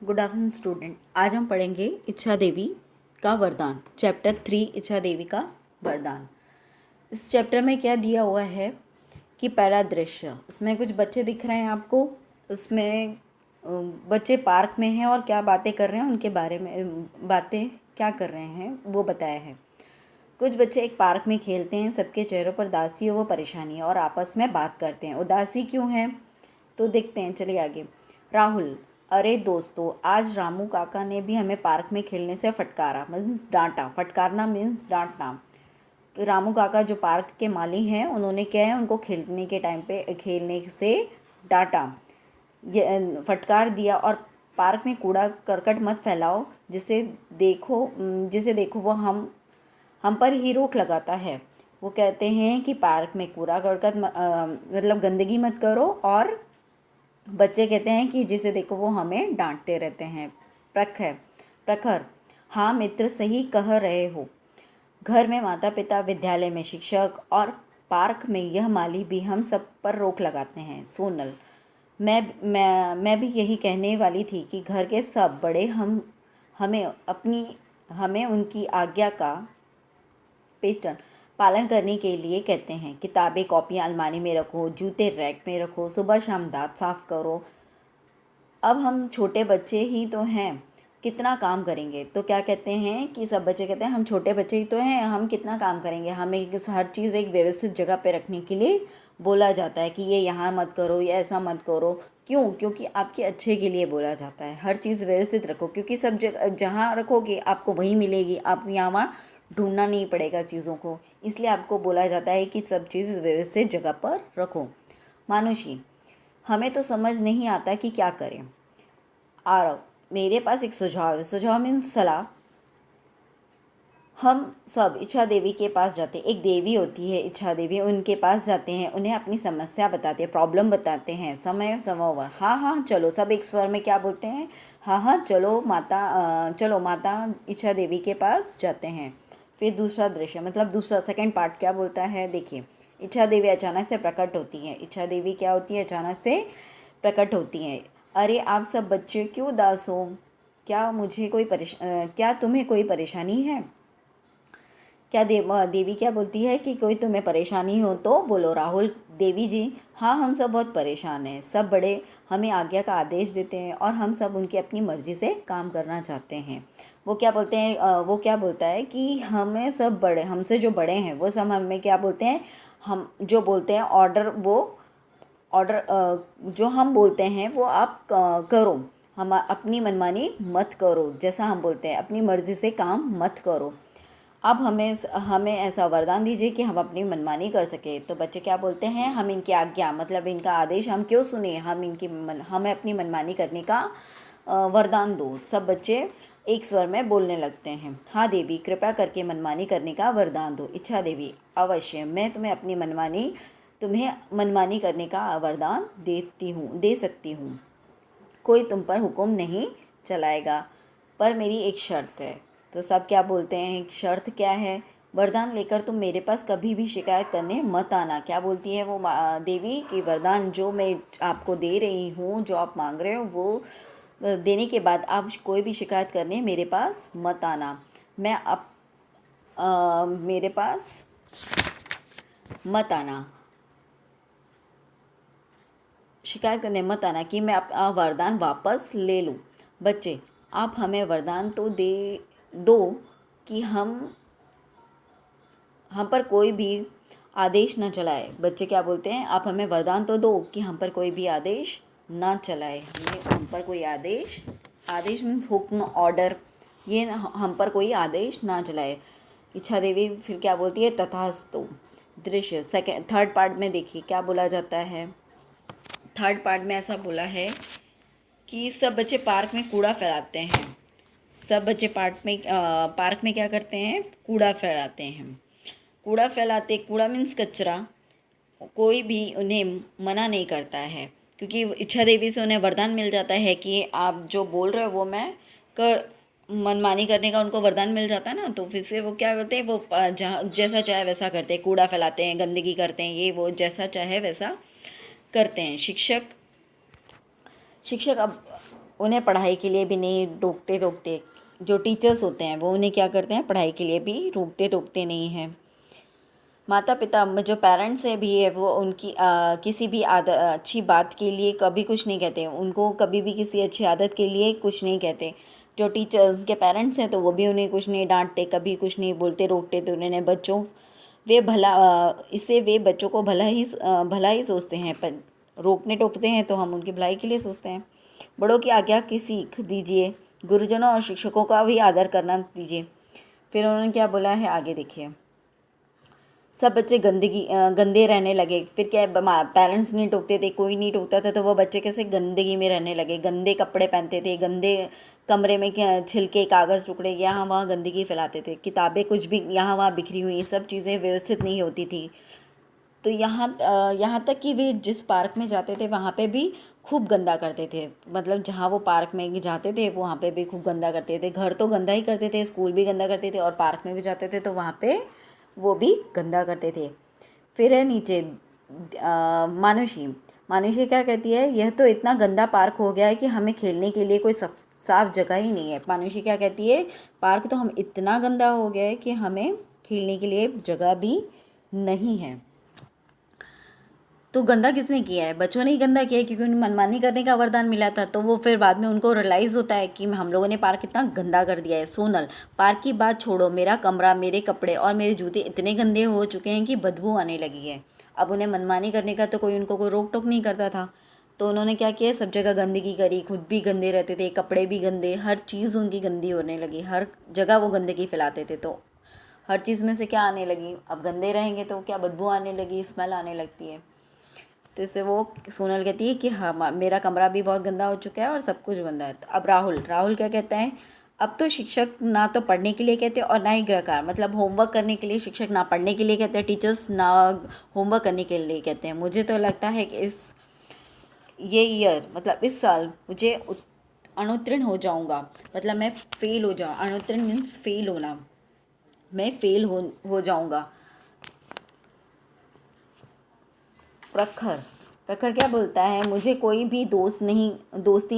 Good afternoon student. आज हम पढ़ेंगे इच्छा देवी का वरदान, चैप्टर 3 इच्छा देवी का वरदान। इस चैप्टर में क्या दिया हुआ है कि पहला दृश्य, उसमें कुछ बच्चे दिख रहे हैं आपको। उसमें बच्चे पार्क में हैं और क्या बातें कर रहे हैं, उनके बारे में बातें क्या कर रहे हैं वो बताया है। कुछ बच्चे एक पार्क में खेलते हैं, सबके चेहरों पर उदासी व परेशानी है और आपस में बात करते हैं। उदासी क्यों है तो देखते हैं, चलिए आगे। राहुल: अरे दोस्तों, आज रामू काका ने भी हमें पार्क में खेलने से फटकारा, मीन्स डांटा। फटकारना मीन्स डांटना। रामू काका जो पार्क के माली हैं, उन्होंने क्या है, उनको खेलने के टाइम पे खेलने से डांटा, फटकार दिया। और पार्क में कूड़ा करकट मत फैलाओ, जिसे देखो वो हम पर ही रोक लगाता है। वो कहते हैं कि पार्क में कूड़ा करकट मतलब गंदगी मत करो, और बच्चे कहते हैं कि जिसे देखो वो हमें डांटते रहते हैं। प्रखर: हाँ मित्र, सही कह रहे हो। घर में माता पिता, विद्यालय में शिक्षक और पार्क में यह माली भी हम सब पर रोक लगाते हैं। सोनल: मैं भी यही कहने वाली थी कि घर के सब बड़े हमें उनकी आज्ञा का पेस्टन पालन करने के लिए कहते हैं। किताबें कॉपियाँ अलमारी में रखो, जूते रैक में रखो, सुबह शाम दांत साफ करो। अब हम छोटे बच्चे ही तो हैं, कितना काम करेंगे। तो क्या कहते हैं कि सब बच्चे कहते हैं हम छोटे बच्चे ही तो हैं, हम कितना काम करेंगे। हमें हर चीज़ एक व्यवस्थित जगह पे रखने के लिए बोला जाता है कि ये यहाँ मत करो, ये ऐसा मत करो। क्यों? क्योंकि आपके अच्छे के लिए बोला जाता है। हर चीज़ व्यवस्थित रखो, क्योंकि सब जगह जहाँ रखोगे आपको वहीं मिलेगी, आपको यहाँ वहाँ ढूंढना नहीं पड़ेगा चीज़ों को। इसलिए आपको बोला जाता है कि सब चीज़ व्यवस्थित जगह पर रखो। मानुषी: हमें तो समझ नहीं आता कि क्या करें। आरव: मेरे पास एक सुझाव है। सुझाव मीन्स सलाह। हम सब इच्छा देवी के पास जाते हैं। एक देवी होती है इच्छा देवी, उनके पास जाते हैं, उन्हें अपनी समस्या बताते हैं, प्रॉब्लम बताते हैं। समय समोवर: हाँ हाँ चलो। सब एक स्वर में क्या बोलते हैं? हाँ हाँ चलो माता इच्छा देवी के पास जाते हैं। फिर दूसरा दृश्य, मतलब दूसरा सेकंड पार्ट क्या बोलता है, देखिए। इच्छा देवी अचानक से प्रकट होती है। इच्छा देवी क्या होती है? अचानक से प्रकट होती है। अरे आप सब बच्चे क्यों उदास हो? क्या तुम्हें कोई परेशानी है? क्या देवी क्या बोलती है कि कोई तुम्हें परेशानी हो तो बोलो। राहुल: देवी जी, हाँ हम सब बहुत परेशान हैं। सब बड़े हमें आज्ञा का आदेश देते हैं और हम सब उनकी अपनी मर्ज़ी से काम करना चाहते हैं। वो क्या बोलते हैं, वो क्या बोलता है कि हमें सब बड़े, हमसे जो बड़े हैं वो सब हमें क्या बोलते हैं, हम जो बोलते हैं ऑर्डर जो हम बोलते हैं वो आप करो। हम अपनी मनमानी मत करो, जैसा हम बोलते हैं अपनी मर्ज़ी से काम मत करो। अब हमें ऐसा वरदान दीजिए कि हम अपनी मनमानी कर सके। तो बच्चे क्या बोलते हैं, हम इनकी आज्ञा मतलब इनका आदेश हम क्यों सुने, हमें अपनी मनमानी करने का वरदान दो। सब बच्चे एक स्वर में बोलने लगते हैं। हाँ देवी, कृपया करके मनमानी करने का वरदान दो। इच्छा देवी: अवश्य, मैं तुम्हें मनमानी करने का वरदान दे सकती हूँ। कोई तुम पर हुक्म नहीं चलाएगा, पर मेरी एक शर्त है। तो सब क्या बोलते हैं, एक शर्त क्या है? वरदान लेकर तुम मेरे पास कभी भी शिकायत करने मत आना। क्या बोलती है वो देवी कि वरदान जो मैं आपको दे रही हूँ, जो आप मांग रहे हो, वो देने के बाद आप कोई भी शिकायत करने मेरे पास मत आना। मेरे पास मत आना, शिकायत करने मत आना कि मैं अपना वरदान वापस ले लूँ। बच्चे: आप हमें वरदान तो दे दो कि हम पर कोई भी आदेश न चलाए। बच्चे क्या बोलते हैं, आप हमें वरदान तो दो कि हम पर कोई भी आदेश ना चलाए। हम पर कोई आदेश मीन्स हुक्म, ऑर्डर, ये हम पर कोई आदेश ना चलाए। इच्छा देवी फिर क्या बोलती है, तथास्तु। दृश्य थर्ड पार्ट में देखिए क्या बोला जाता है। थर्ड पार्ट में ऐसा बोला है कि सब बच्चे पार्क में कूड़ा फैलाते हैं। सब बच्चे पार्क में क्या करते हैं, कूड़ा फैलाते हैं। कूड़ा मीन्स कचरा। कोई भी उन्हें मना नहीं करता है, क्योंकि इच्छा देवी से उन्हें वरदान मिल जाता है कि आप जो बोल रहे हो वो मैं मनमानी करने का उनको वरदान मिल जाता है ना। तो फिर से वो क्या करते हैं, वो जहाँ जैसा चाहे वैसा करते हैं, कूड़ा फैलाते हैं, गंदगी करते हैं, ये वो जैसा चाहे वैसा करते हैं। शिक्षक अब उन्हें पढ़ाई के लिए भी नहीं रोकते। जो टीचर्स होते हैं वो उन्हें क्या करते हैं, पढ़ाई के लिए भी रोकते नहीं हैं। माता पिता जो पेरेंट्स है भी है वो उनकी किसी भी अच्छी बात के लिए कभी कुछ नहीं कहते, उनको कभी भी किसी अच्छी आदत के लिए कुछ नहीं कहते। जो टीचर्स के पेरेंट्स हैं तो वो भी उन्हें कुछ नहीं डांटते, कभी कुछ नहीं बोलते, रोकते तो उन्हें बच्चों वे इससे वे बच्चों को भला ही सोचते हैं, पर रोकने टोकते हैं तो हम उनकी भलाई के लिए सोचते हैं। बड़ों की आज्ञा की सीख दीजिए, गुरुजनों और शिक्षकों का भी आदर करना दीजिए। फिर उन्होंने क्या बोला है आगे देखिए। सब बच्चे गंदे रहने लगे। फिर क्या, पेरेंट्स नहीं टोकते थे, कोई नहीं टोकता था, तो वो बच्चे कैसे गंदगी में रहने लगे, गंदे कपड़े पहनते थे, गंदे कमरे में क्या छिलके कागज़ टुकड़े यहाँ वहाँ गंदगी फैलाते थे, किताबें कुछ भी यहाँ वहाँ बिखरी हुई, सब चीज़ें व्यवस्थित नहीं होती थी। तो यहाँ तक कि वे जिस पार्क में जाते थे वहाँ पे भी खूब गंदा करते थे। मतलब जहाँ वो पार्क में जाते थे वहाँ पे भी खूब गंदा करते थे। घर तो गंदा ही करते थे, स्कूल भी गंदा करते थे, और पार्क में भी जाते थे तो वहाँ पे वो भी गंदा करते थे। फिर है नीचे मानुषी क्या कहती है, यह तो इतना गंदा पार्क हो गया है कि हमें खेलने के लिए कोई साफ जगह ही नहीं है। मानुषी क्या कहती है, पार्क तो हम इतना गंदा हो गया है कि हमें खेलने के लिए जगह भी नहीं है। तो गंदा किसने किया है, बच्चों ने ही गंदा किया है, क्योंकि उन्हें मनमानी करने का वरदान मिला था। तो वो फिर बाद में उनको रियलाइज़ होता है कि हम लोगों ने पार्क कितना गंदा कर दिया है। सोनल, पार्क की बात छोड़ो, मेरा कमरा, मेरे कपड़े और मेरे जूते इतने गंदे हो चुके हैं कि बदबू आने लगी है। अब उन्हें मनमानी करने का तो उनको कोई रोक टोक नहीं करता था। तो उन्होंने क्या किया, सब जगह गंदगी करी, खुद भी गंदे रहते थे, कपड़े भी गंदे, हर चीज़ उनकी गंदी होने लगी, हर जगह वो गंदगी फैलाते थे। तो हर चीज़ में से क्या आने लगी, अब गंदे रहेंगे तो क्या बदबू आने लगी, स्मेल आने लगती है। तो इससे वो सोनल कहती है कि हाँ, मेरा कमरा भी बहुत गंदा हो चुका है और सब कुछ गंदा है। तो अब राहुल क्या कहता है, अब तो शिक्षक ना तो पढ़ने के लिए कहते हैं और ना ही गृहकार, मतलब होमवर्क करने के लिए शिक्षक ना पढ़ने के लिए कहते हैं, टीचर्स ना होमवर्क करने के लिए कहते हैं। मुझे तो लगता है कि मतलब इस साल मुझे अनुत्तीर्ण हो जाऊंगा, मतलब मैं फेल हो जाऊँ। अनुत्तीर्ण मीन्स फेल होना, मैं फेल हो जाऊंगा। प्रखर क्या बोलता है, मुझे कोई भी दोस्ती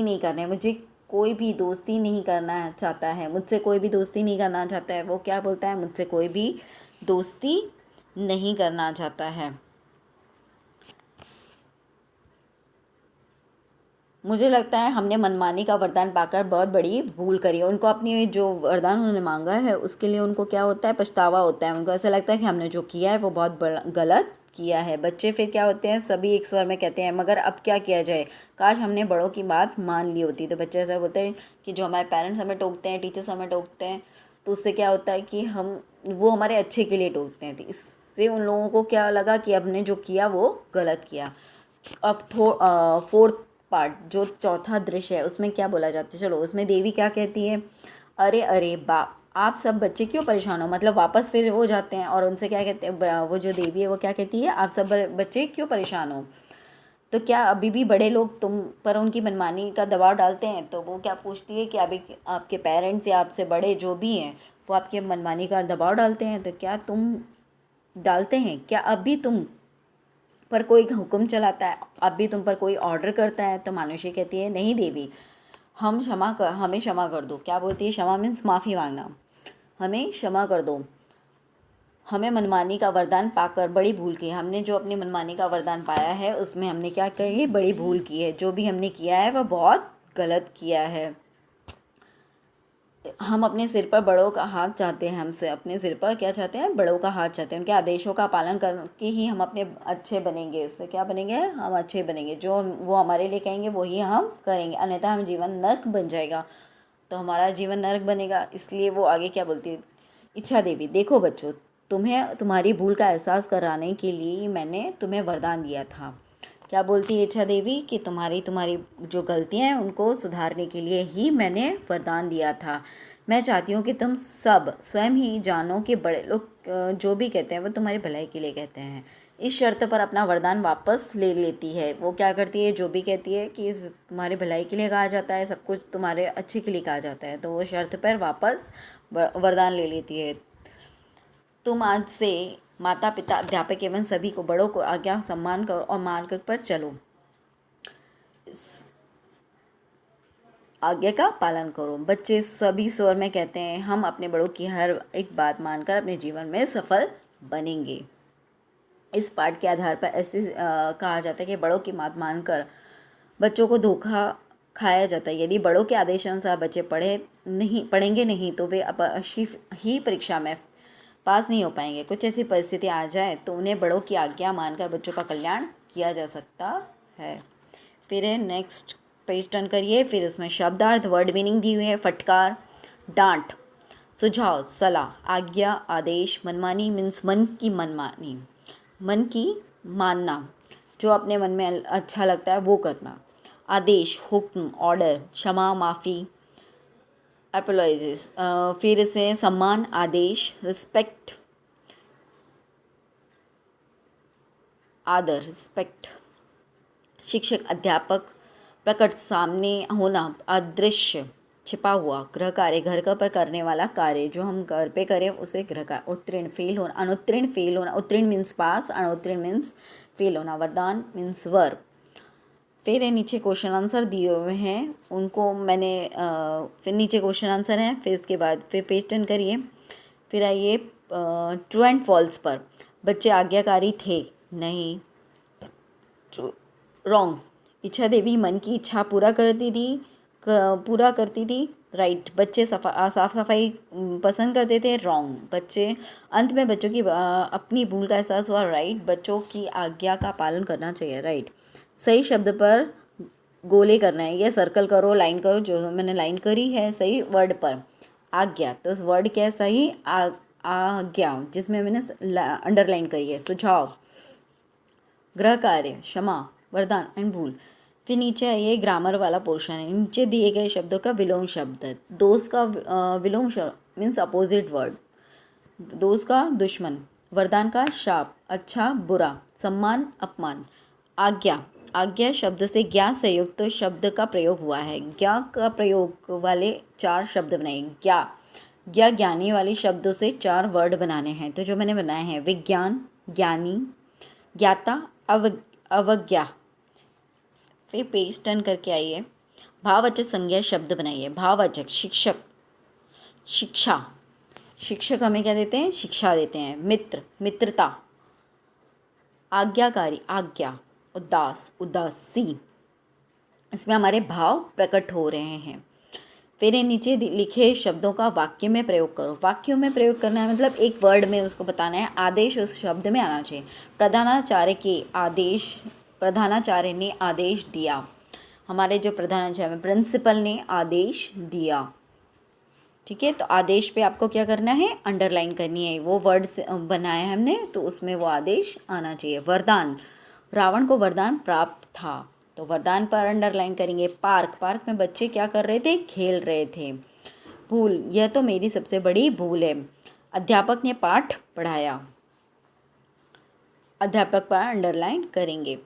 नहीं करना है, मुझे कोई भी दोस्ती नहीं करना चाहता है, मुझसे कोई भी दोस्ती नहीं करना चाहता है। वो क्या बोलता है, मुझसे कोई भी दोस्ती नहीं करना चाहता है। मुझे लगता है हमने मनमानी का वरदान पाकर बहुत बड़ी भूल करी है। उनको अपनी जो वरदान उन्होंने मांगा है उसके लिए उनको क्या होता है, पछतावा होता है। उनको ऐसा लगता है कि हमने जो किया है वो बहुत गलत किया है। बच्चे फिर क्या होते हैं, सभी एक स्वर में कहते हैं, मगर अब क्या किया जाए, काश हमने बड़ों की बात मान ली होती। तो बच्चे ऐसा बोलते हैं कि जो हमारे पेरेंट्स हमें टोकते हैं, टीचर्स हमें टोकते हैं, तो उससे क्या होता है कि वो हमारे अच्छे के लिए टोकते हैं। तो इससे उन लोगों को क्या लगा कि हमने जो किया वो गलत किया। अब फोर्थ पार्ट, जो चौथा दृश्य है, उसमें क्या बोला जाता है, चलो उसमें देवी क्या कहती है, अरे अरे आप सब बच्चे क्यों परेशान हो। मतलब वापस फिर वो जाते हैं और उनसे क्या कहते हैं, वो जो देवी है वो क्या कहती है, आप सब बच्चे क्यों परेशान हो। तो क्या अभी भी बड़े लोग तुम पर उनकी मनमानी का दबाव डालते हैं। तो वो क्या पूछती है कि अभी आपके पेरेंट्स या आपसे बड़े जो भी हैं वो आपके मनमानी का दबाव डालते हैं, तो क्या तुम डालते हैं, क्या अभी तुम पर कोई हुक्म चलाता है, अब भी तुम पर कोई ऑर्डर करता है। तो मानुषी कहती है, नहीं देवी, हमें क्षमा कर दो। क्या बोलती है, क्षमा मीन्स माफ़ी मांगना, हमें क्षमा कर दो। हमें मनमानी का वरदान पाकर बड़ी भूल की है। हमने जो अपनी मनमानी का वरदान पाया है उसमें हमने क्या कही, बड़ी भूल की है। जो भी हमने किया है वह बहुत गलत किया है। हम अपने सिर पर बड़ों का हाथ चाहते हैं, हमसे अपने सिर पर क्या चाहते हैं, बड़ों का हाथ चाहते हैं। उनके आदेशों का पालन करके ही हम अपने अच्छे बनेंगे। उससे क्या बनेंगे, हम अच्छे बनेंगे। जो वो हमारे लिए कहेंगे वही हम करेंगे, अन्यथा हम जीवन नर्क बन जाएगा। तो हमारा जीवन नर्क बनेगा। इसलिए वो आगे क्या बोलती है, इच्छा देवी, देखो बच्चों, तुम्हें तुम्हारी भूल का एहसास कराने के लिए मैंने तुम्हें वरदान दिया था। क्या बोलती है इच्छा देवी कि तुम्हारी जो गलतियां हैं उनको सुधारने के लिए ही मैंने वरदान दिया था। मैं चाहती हूँ कि तुम सब स्वयं ही जानो कि बड़े लोग जो भी कहते हैं वो तुम्हारी भलाई के लिए कहते हैं। इस शर्त पर अपना वरदान वापस ले लेती है। वो क्या करती है, जो भी कहती है कि तुम्हारी भलाई के लिए कहा जाता है, सब कुछ तुम्हारे अच्छे के लिए कहा जाता है, तो वो शर्त पर वापस वरदान ले लेती है। तुम आज से माता पिता अध्यापक एवं सभी को बड़ों को आज्ञा सम्मान करो और मार्ग पर चलो। आज्ञा का पालन करो। बच्चे सभी स्वर में कहते हैं हम अपने बड़ों की हर एक बात मानकर अपने जीवन में सफल बनेंगे। इस पाठ के आधार पर ऐसे कहा जाता है कि बड़ों की बात मानकर बच्चों को धोखा खाया जाता है। यदि बड़ों के आदेशानुसार बच्चे पढ़ेंगे नहीं तो वे ही परीक्षा में पास नहीं हो पाएंगे। कुछ ऐसी परिस्थिति आ जाए तो उन्हें बड़ों की आज्ञा मानकर बच्चों का कल्याण किया जा सकता है। फिर नेक्स्ट पेज टर्न करिए। फिर उसमें शब्दार्थ वर्ड मीनिंग दी हुई है। फटकार, डांट, सुझाव, सलाह, आज्ञा, आदेश, मनमानी मीन्स मन की मनमानी, मन की मानना, जो अपने मन में अच्छा लगता है वो करना। आदेश, हुक्म, ऑर्डर, क्षमा, माफ़ी, अपोलॉजिस। फिर से सम्मान, आदेश, रिस्पेक्ट, आदर, रिस्पेक्ट। शिक्षक, अध्यापक, प्रकट, सामने होना, अदृश्य, छिपा हुआ। गृह कार्य, घर का पर करने वाला कार्य, जो हम घर पे करें उसे गृह कार्य। उत्तीर्ण, फेल होना, अनुत्तीर्ण, फेल होना। उत्तीर्ण मीन्स पास, अनुत्तीर्ण मीन्स फेल होना। वरदान मीन्स वर। फिर नीचे क्वेश्चन आंसर दिए हुए हैं, उनको मैंने फिर नीचे क्वेश्चन आंसर हैं। फिर इसके बाद फिर पेज टर्न करिए। फिर आइए ट्रू एंड फॉल्स पर। बच्चे आज्ञाकारी थे, नहीं, रॉन्ग। इच्छा देवी मन की इच्छा पूरा करती थी, राइट। बच्चे साफ सफाई पसंद करते थे, रॉन्ग। बच्चे अंत में बच्चों की अपनी भूल का एहसास हुआ, राइट। बच्चों की आज्ञा का पालन करना चाहिए, राइट। सही शब्द पर गोले करना है, या सर्कल करो, लाइन करो, जो मैंने लाइन करी है। सही वर्ड पर आज्ञा, तो उस वर्ड क्या है, सही आज्ञा, जिसमें मैंने अंडरलाइन करी है। सुझाव, गृह कार्य, क्षमा, वरदान एंड भूल। फिर नीचे आइए, ग्रामर वाला पोर्शन है। नीचे दिए गए शब्दों का विलोम शब्द है। दोस्त का विलोम शब्द मीन्स अपोजिट वर्ड। दोस्त का दुश्मन, वरदान का शाप, अच्छा बुरा, सम्मान अपमान। आज्ञा, आज्ञा शब्द से ज्ञा से युक्त शब्द का प्रयोग हुआ है। ज्ञा का प्रयोग वाले 4 शब्द बनाए। ज्ञा ज्ञानी वाले शब्दों से 4 वर्ड बनाने हैं, तो जो मैंने बनाए हैं, विज्ञान, ज्ञानी, ज्ञाता, अवज्ञा। फिर पेज टर्न करके आइए। भाववाचक संज्ञा शब्द बनाइए। भाववाचक, शिक्षक, शिक्षा, शिक्षक हमें क्या देते हैं, शिक्षा देते हैं। मित्र, मित्रता। आज्ञाकारी, आज्ञा। उदास, उदासी। इसमें हमारे भाव प्रकट हो रहे हैं। फिर नीचे लिखे शब्दों का वाक्य में प्रयोग करो। वाक्यों में प्रयोग करना है मतलब एक वर्ड में उसको बताना है। आदेश उस शब्द में आना चाहिए। प्रधानाचार्य ने आदेश दिया। हमारे जो प्रधानाचार्य प्रिंसिपल ने आदेश दिया, ठीक है। तो आदेश पे आपको क्या करना है, अंडरलाइन करनी है। वो वर्ड बनाया हमने तो उसमें वो आदेश आना चाहिए। वरदान, रावण को वरदान प्राप्त था, तो वरदान पर अंडरलाइन करेंगे। पार्क, पार्क में बच्चे क्या कर रहे थे, खेल रहे थे। भूल, यह तो मेरी सबसे बड़ी भूल है। अध्यापक ने पाठ पढ़ाया, अध्यापक पर अंडरलाइन करेंगे।